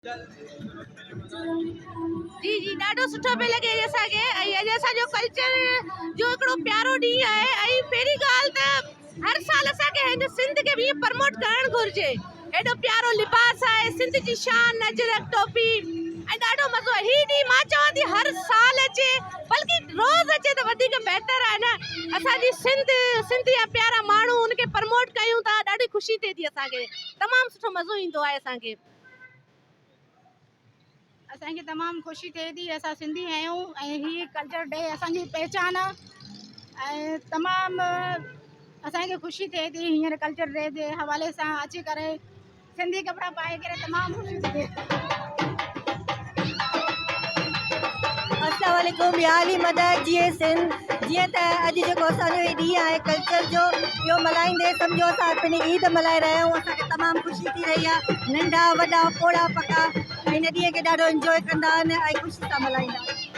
जी जी ॾाढो सुठो पियो लॻे असांखे। ऐं अॼु असांजो कल्चर जो हिकिड़ो प्यारो ॾींहुं आहे। ऐं पहिरीं ॻाल्हि त हर साल असांखे हिन सिंध खे बि प्रमोट करणु घुरिजे। एॾो प्यारो लिबास आहे, सिंध जी शान, अजरक टोपी, ऐं ॾाढो मज़ो आहे। हीउ ॾींहुं मां चवां थी हर साल अचे, बल्कि रोज़ अचे त वधीक बहितर आहे न। असांजी सिंध जा प्यारा माण्हू उनखे प्रमोट कयूं था, ॾाढी ख़ुशी थिए थी असांखे। तमामु सुठो मज़ो ईंदो आहे असांखे। असांखे तमामु ख़ुशी थिए थी, असां सिंधी आहियूं ऐं हीअ कल्चर डे असांजी पहचान आहे। ऐं तमामु असांखे ख़ुशी थिए थी हींअर कल्चर डे जे हवाले सां अची करे सिंधी कपिड़ा पाए करे तमामु ख़ुशी थी थिए। अस्सलाम वालेकुम, याली मदद जीअं त अॼु जेको असांजो हीउ ॾींहुं आहे कल्चर जो, इहो मल्हाईंदे सम्झो असां पंहिंजी ईद मल्हाए रहिया आहियूं। असांखे तमामु ख़ुशी थी रही आहे। नंढा वॾा पोड़ा पका हिन ॾींहं खे ॾाढो इंजॉय कंदा आहिनि ऐं ख़ुशी सां मल्हाईंदा आहिनि।